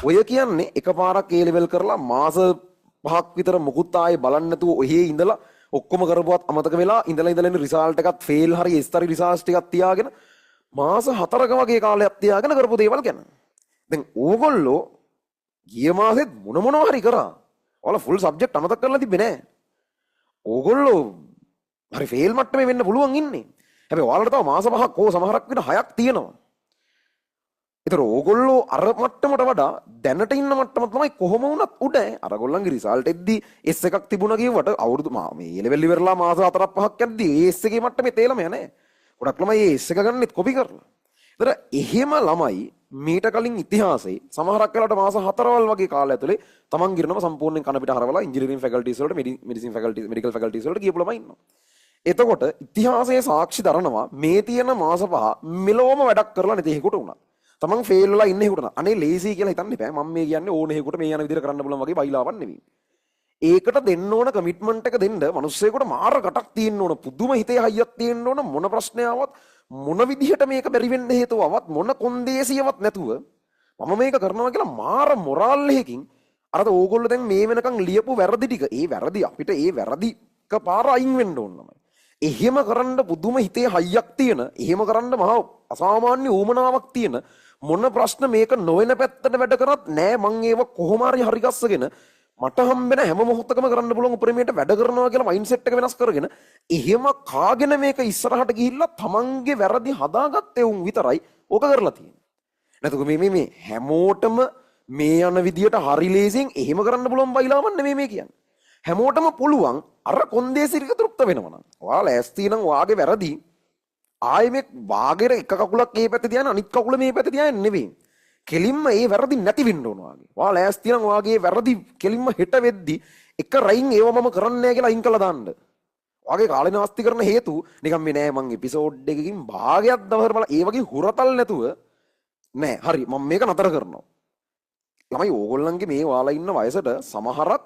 ඔය කියන්නේ එකපාරක් A level කරලා මාස 5ක් විතර මුකුත් ආයේ බලන්න නැතුව ඔහේ ඉඳලා ඔක්කොම කරපුවත් අමතක වෙලා ඉඳලා ඉඳලා ඉන්න රිසල්ට් එකත් ෆේල් හරි ස්තරි රිසල්ට් ටිකක් තියාගෙන මාස 4ක වගේ කාලයක් තියාගෙන කරපු දේවල් ගැන. දැන් ඕගොල්ලෝ ගිය මාසෙත් මොනවා හරි කරා. ඔයාලා ෆුල් සබ්ජෙක්ට් අමතක කරලා තිබ්බේ නෑ. ඕගොල්ලෝ හරි ෆේල් මට්ටමේ වෙන්න පුළුවන් ඉන්නේ. හැබැයි ඔයාලට තව මාස 5ක් හෝ සමහරක් විතර 6ක් තියෙනවා. ඒතර ඕගොල්ලෝ අර මට්ටමට වඩා දැනට ඉන්න මට්ටම තමයි කොහොම වුණත් උඩ. අරගොල්ලන්ගේ රිසල්ට් එද්දි S එකක් තිබුණා කියවට අවුරුදු මේ A level ඉවරලා මාස 4ක් 5ක් යද්දි S එකේ මට්ටමේ තේලම යන්නේ. ගොඩක් ළමයි S එක ගන්නෙත් කොපි කරලා. ඒතර එහෙම ළමයි මීට කලින් ඉතිහාසයේ සමහරක් වෙලාවට මාස 4වල් වගේ කාලය ඇතුලේ තමන් ගිරනම සම්පූර්ණයෙන් කන පිට හරවලා ඉංජිනේරින් ෆැකල්ටිස් වලට මෙඩිසින් ෆැකල්ටිස් මෙඩිකල් ෆැකල්ටිස් වලට ගියපු ළමයි ඉන්නවා. එතකොට ඉතිහාසයේ සාක්ෂි දරනවා මේ තියෙන මාස 5 මෙලොවම වැඩක් කරලා නැති හේකුට උනා. තමන් ෆේල් වෙලා ඉන්න හේකුට නා. අනේ ලේසි කියලා හිතන්න එපා. මම මේ කියන්නේ ඕන හේකුට මේ යන විදිහට කරන්න පුළුවන් වගේ බයිලාවක් නෙවෙයි. ඒකට දෙන්න ඕන කමිට්මන්ට් එක දෙන්න මිනිස්සෙකුට මාර කටක් තියෙන්න ඕන. පුදුම හිතේ හයියක් තියෙන්න ඕන. මොන ප්‍රශ්නයවත් මොන විදිහට මේක බැරි වෙන්න හේතුවවත් මොන කොන්දේසියවත් නැතුව මම මේක කරනවා කියලා මාර මොරාල් එකකින් අර ඕගොල්ලෝ දැන් මේ වෙනකන් ලියපු වැරදි ටික ඒ වැරදි අපිට ඒ වැරදි එකපාර අයින් වෙන්න ඕන තමයි. එහෙම කරන්න පුදුම හිතේ හයියක් තියෙන, එහෙම කරන්න මහා අසාමාන්‍ය ඌමනාවක් තියෙන මොන ප්‍රශ්න මේක නොවන පැත්තට වැඩ කරත් නෑ මං ඒව කොහොම හරි ගස්සගෙන මට හම්බෙන හැම මොහොතකම කරන්න පුළුවන් උපරිමයට වැඩ කරනවා කියලා මයින්ඩ්සෙට් එක වෙනස් කරගෙන එහෙම කාගෙන මේක ඉස්සරහට ගිහිල්ලා තමන්ගේ වැරදි හදාගත්තේ උන් විතරයි ඕක කරලා තියෙන්නේ. නැතුව මේ හැමෝටම මේ යන විදියට හරි ලේසියෙන් එහෙම කරන්න පුළුවන් බයිලාවක් නෙමෙයි මේ කියන්නේ. හැමෝටම පුළුවන් අර කොන්දේසි ටික තෘප්ත වෙනවා නම්. ඔයාලා ඇස්ති නම් වාගේ වැරදි ආයේ මේ වාගේර එක කකුලක් මේ පැත්තේ තියන අනිත් කකුල මේ පැත්තේ තියන්නේ නෙවෙයි. කෙලින්ම ඒ වැරදි නැති වෙන්න ඕන වාගේ. ඔයාලා ඇස්ති නම් වාගේ වැරදි කෙලින්ම හෙට වෙද්දි එක රයින් ඒව මම කරන්නේ නැහැ කියලා අයින් කළා දාන්න. වාගේ කාලේ නාස්ති කරන හේතු නිකන් මේ නෑ මං එපිසෝඩ් එකකින් භාගයක් දවසට බලලා ඒ වගේ හුරතල් නැතුව නෑ හරි මම මේක නතර කරනවා. ළමයි ඕගොල්ලන්ගේ මේ ඔයාලා ඉන්න වයසට සමහරක්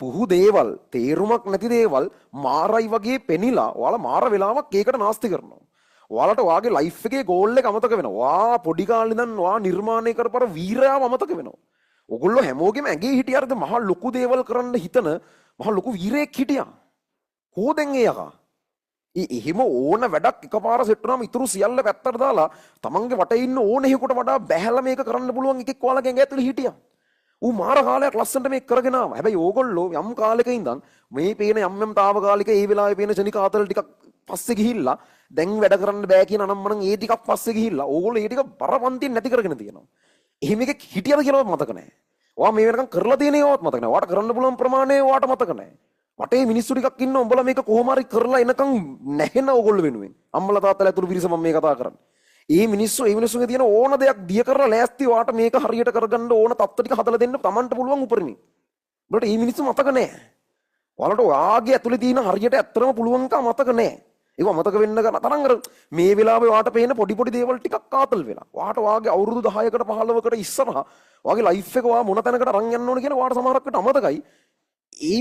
පුහු දේවල් තේරුමක් නැති දේවල් මාරයි වගේ පෙනිලා ඔයාලා මාර වෙලාවක් ඒකට නාස්ති කරනවා. ඔයාලට ඔයාගේ ලයිෆ් එකේ ගෝල් එක අමතක වෙනවා. වා පොඩි කාලේ ඉඳන් ඔයා නිර්මාණය කරපර වීරයාව අමතක වෙනවා. ඔයගොල්ලෝ හැමෝගෙම ඇඟේ හිටියාද මහ ලොකු දේවල් කරන්න හිතන මහ ලොකු වීරයෙක් හිටියා. කොහෙන්ද ඒ යකා? එහෙම ඕන වැඩක් එකපාර සෙට් වුණාම ඉතුරු සියල්ල පැත්තට දාලා තමන්ගේ වටේ ඉන්න ඕන එකෙකුට වඩා බැහැලා මේක කරන්න පුළුවන් එකෙක් ඔයාලගේ ඇඟ ඇතුලේ හිටියා. ඌ මාර කාලයක් ලස්සනට මේක කරගෙන ආවා. හැබැයි ඕගොල්ලෝ යම් කාලයක ඉඳන් මේ පේන යම් තාවකාලික ඒ වෙලාවේ පේන ශනික ආතල් ටිකක් පස්සේ ගිහිල්ලා දැන් වැඩ කරන්න බෑ කියන අනම්මනම් ඒ ටිකක් පස්සේ ගිහිල්ලා ඕගොල්ලෝ ඒ ටික බරපන්තියෙන් නැති කරගෙන තියෙනවා. එහෙම එකක් හිටියද කියලාවත් මතක නැහැ. ඔයා මේ වෙනකන් කරලා තියෙන ඒවාත් මතක නැහැ. ඔයාට කරන්න පුළුවන් ප්‍රමාණය ඔයාට මතක නැහැ. වටේ මිනිස්සු ටිකක් ඉන්න උඹලා මේක කොහොම හරි කරලා එනකන් නැහෙන ඕගොල්ලෝ වෙනුවෙන්. අම්මලා තාත්තලා ඇතුළු පිරිස මම මේ කතා කරන්නේ. ඒ මිනිස්සුගේ තියෙන ඕන දෙයක් දිය කරලා ලෑස්ති ඔයාට මේක හරියට කරගන්න ඕන තත්ත්ව ටික හදලා දෙන්න Tamanට පුළුවන් උපරිමයි. උඹලට මේ මිනිස්සු මතක නැහැ. ඔයාලට ඔයාගේ ඇතුලේ තියෙන හරියට ඇත්තටම පුළුවන්කම මතක නැහැ. ඒක මතක වෙන්න ගන්න තරම් අර මේ වෙලාවේ ඔයාට පේන පොඩි දේවල් ටිකක් ආතල් වෙලා. ඔයාට ඔයාගේ අවුරුදු 10කට 15කට ඉස්සරහා ඔයාගේ ලයිෆ් එක ඔයා මොන තැනකට අරන් යන්න ඕන කියලා ඔයාට සමහරක් වෙලාවට අමතකයි.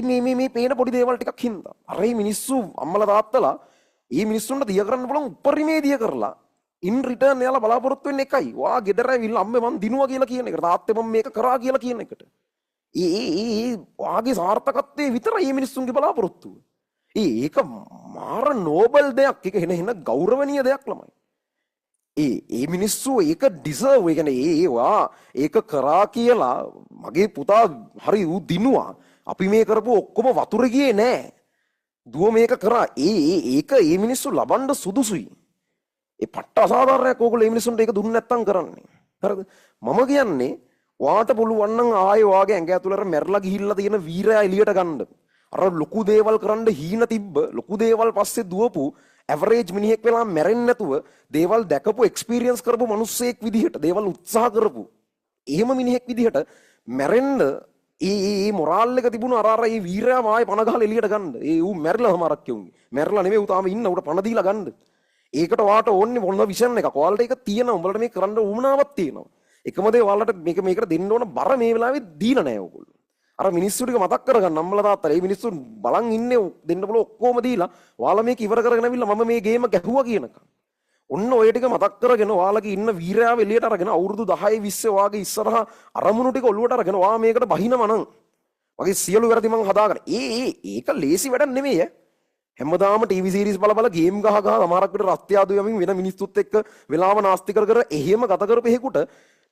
මේ පේන පොඩි දේවල් ටිකක් හින්දා. අර මේ මිනිස්සු අම්මලා තාත්තලා මේ මිනිස්සුන්ට දිය කරන්න පුළුවන් උපරිමේ දිය කරලා ඉන් රිටර්න් එයාලා බලාපොරොත්තු වෙන්නේ එකයි. ඔයා ගෙදර ඇවිල්ලා අම්මේ මං දිනුවා කියලා කියන එකට. තාත්තේ මම මේක කරා කියලා කියන එකට. ඔයාගේ සාර්ථකත්වයේ විතරයි මේ මිනිස්සුන්ගේ බලාපොරොත්තුව. ඒක මාර නෝබල් දෙයක්. ඒක එන ගෞරවනීය දෙයක් ළමයි. ඒ මිනිස්සු ඒක ඩිසර්ව්. ඒ කියන්නේ ඔයා ඒක කරා කියලා මගේ පුතා හරි ඌ දිනුවා. අපි මේ කරපු ඔක්කොම වතුර ගියේ නෑ. දුව මේක කරා. ඒක මේ මිනිස්සු ලබන්න සුදුසුයි. ඒ පට්ට අසාධාරණයක් ඕගොල්ලෝ මේ මිනිස්සුන්ට ඒක දුන්නේ නැත්තම් කරන්නේ. හරිද? මම කියන්නේ ඔයාට පුළුවන් නම් ආයේ ඔයාගේ ඇඟ ඇතුළට මැරලා ගිහිල්ලා තියෙන වීරයා එළියට ගන්න. අර ලොකු දේවල් කරන්න හීන තිබ්බ ලොකු දේවල් පස්සේ දුවපු ඇවරේජ් මිනිහෙක් වෙලා මැරෙන්නේ නැතුව දේවල් දැකපු එක්ස්පීරියන්ස් කරපු මිනිස්සෙක් විදිහට දේවල් උත්සාහ කරපු එහෙම මිනිහෙක් විදිහට මැරෙන්න ඒ මොරාල් එක තිබුණ අර ඒ වීරයා ආයේ පණ ගහලා එළියට ගන්න. ඌ මැරිලා හමාරක් කියුන්නේ. මැරිලා නෙමෙයි ඌ තාම ඉන්න උඩ පණ දීලා ගන්න. ඒකට ඔයාට ඕනේ මොන විෂන් එකක්. ඔයාලට ඒක තියෙනවා. උඹලට මේක කරන්න උවමනාවක් තියෙනවා. එකම දේ ඔයාලට මේකට දෙන්න ඕන බර මේ වෙලාවේ දීලා නැහැ ඕගොල්ලෝ. අර මිනිස්සු ටික මතක් කරගන්න අම්මලා තාත්තලා. මේ මිනිස්සු බලන් ඉන්නේ දෙන්න බල ඔක්කොම දීලා ඔයාලා මේක ඉවර කරගෙන අවිල්ලා මම මේ ගේම ගැහුවා කියනකම්. ඔන්න ඔය ටික මතක් කරගෙන ඔයාලගේ ඉන්න වීරයාව එළියට අරගෙන අවුරුදු 10 20 වාගේ ඉස්සරහා අරමුණු ටික ඔලුවට අරගෙන ඔයා මේකට බහිනවා නම් මගේ සියලු වැරදි මං හදාගන්න. ඒක ලේසි වැඩක් නෙමෙයි ඈ. හැමදාම ටීවී සීරීස් බල බල ගේම් ගහ ගහ සමහරක් විට රස්තියාදු යමින් වෙන මිනිස්සුත් එක්ක වෙලාව නාස්ති කර කර එහෙම ගත කරපෙහෙකුට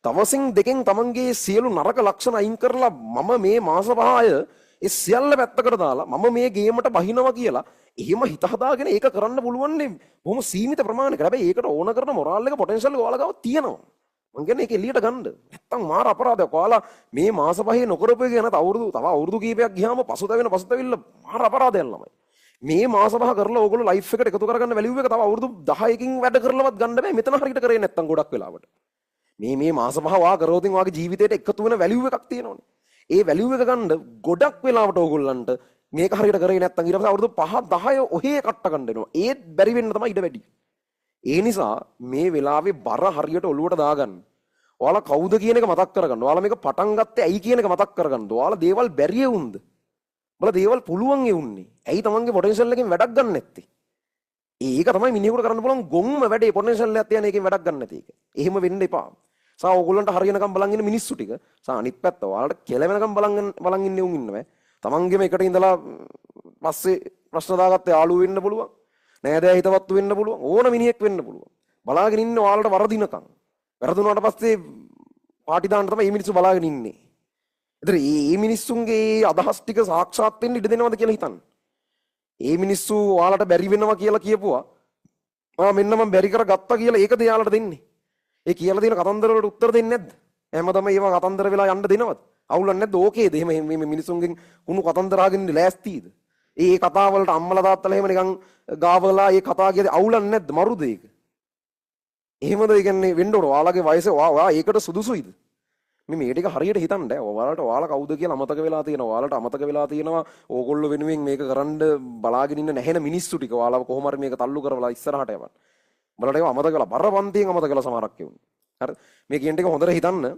දවසින් දෙකෙන් තමන්ගේ සියලු නරක ලක්ෂණ අයින් කරලා මම මේ මාස 5 ඒ සියල්ල පැත්තකට දාලා මම මේ ගේමට බහිනවා කියලා එහෙම හිත හදාගෙන ඒක කරන්න පුළුවන් නේ බොහොම සීමිත ප්‍රමාණයකට. හැබැයි ඒකට ඕන කරන මොරාල් එක පොටෙන්ෂල් එක ඔයාලා ගාව තියෙනවා. මං කියන්නේ ඒක එළියට ගන්න. නැත්තම් මාර අපරාධයක්. ඔයාලා මේ මාස 5 නොකරපු එක ගැන තව අවුරුදු කීපයක් ගියාම පසුතැවිල්ල මාර අපරාධයක් ළමයි. මේ මාස 5 කරලා ඕගොල්ලෝ ලයිෆ් එකට එකතු කරගන්න වැලියු එක තව අවුරුදු 10කින් වැඩ කරලවත් ගන්න බෑ. මෙතන හරියට කරේ නැත්තම් ගොඩක් වෙලාවට. මේ මාස 5 වා කරෝතින් වාගේ ජීවිතේට එකතු වෙන වැලියු එකක් තියෙනවනේ. ඒ වැලියු එක ගන්න ගොඩක් වෙලාවට ඕගොල්ලන්ට මේක හරියට කරේ නැත්තම් ඊට පස්සේ අවුරුදු 5 10 ඔහේ කට්ට ගන්න වෙනවා. ඒත් බැරි වෙන්න තමයි ඉඩ වැඩි. ඒ නිසා මේ වෙලාවේ බර හරියට ඔලුවට දාගන්න. ඔයාලා කවුද කියන එක මතක් කරගන්න. ඔයාලා මේක පටන් ගත්තේ ඇයි කියන එක මතක් කරගන්න. ඔයාලා දේවල් බැරිය වුන්ද? ඔයාලා දේවල් පුළුවන් යුන්නේ. ඇයි තමන්ගේ පොටෙන්ෂල් එකෙන් වැඩක් ගන්න නැත්තේ? ඒක තමයි මිනිහෙකුට කරන්න පුළුවන් ගොම්ම වැඩේ පොටෙන්ෂල් එකක් තියන එකෙන් වැඩක් ගන්න නැති එක. එහෙම වෙන්න එපා. සා ඕගොල්ලන්ට හරියනකම් බලන් ඉන්න මිනිස්සු ටික සා අනිත් පැත්ත ඔයාලට කෙලවෙනකම් බලන් ඉන්නේ උන් ඉන්නව. තමන්ගෙම එකට ඉඳලා පස්සේ ප්‍රශ්න දාගත්ත යාළුවෝ වෙන්න පුළුවන්. නෑදෑ හිතවත්තු වෙන්න පුළුවන්. ඕන මිනිහෙක් වෙන්න පුළුවන්. බලාගෙන ඉන්න ඔයාලට වරදිනකම්. වැරදුනාට පස්සේ පාටි දාන්න තමයි මේ මිනිස්සු බලාගෙන ඉන්නේ. ඒතර මේ මිනිස්සුන්ගේ අදහස් ටික සාක්ෂාත් වෙන්න ඉඩ දෙනවද කියලා හිතන්න. මේ මිනිස්සු ඔයාලට බැරි වෙනවා කියලා කියපුවා. මෙන්න මම බැරි කරගත්තා කියලා ඒකද යාලට දෙන්නේ. ඒ කියලා දෙන කතන්දර වලට උත්තර දෙන්නේ නැද්ද? හැමදාම ඒවා කතන්දර වෙලා යන්න දෙනවද? අවුලක් නැද්ද? ඕකේද? එහෙම මේ මිනිසුන්ගෙන් කුණු කතන්දර අහගෙන ඉන්න ලෑස්තිද? ඒ කතාව වලට අම්මලා තාත්තලා එහෙම නිකන් ගාවලා ඒ කතා කියද අවුලක් නැද්ද? මරුද ඒක? එහෙමද? ඒ කියන්නේ වෙන්න ඕන. ඔයාලගේ වයස ඔයා ඒකට සුදුසුයිද? මේ ටික හරියට හිතන්න. ඔයාලා කවුද කියලා අමතක වෙලා තියෙනවා. ඔයාලට අමතක වෙලා තියෙනවා ඕගොල්ලෝ වෙනුවෙන් මේක කරන්න බලාගෙන ඉන්න නැහෙන මිනිස්සු ටික. ඔයාලව කොහොම හරි මේක තල්ලු කරවලා ඉස්සරහට යවන්න. බලට ඒවා අමතක කරලා බරපන්තියෙන් අමතක කරලා සමහරක් කියුනේ. හරි. මේ කියන ටික හොඳට හිතන්න.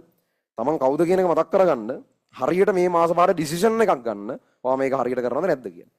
තමන් කවුද කියන එක මතක් කරගන්න. හරියට මේ මාස පාරේ ඩිසිෂන් එකක් ගන්න. ඔයා මේක හරියට කරනවද නැද්ද කියලා.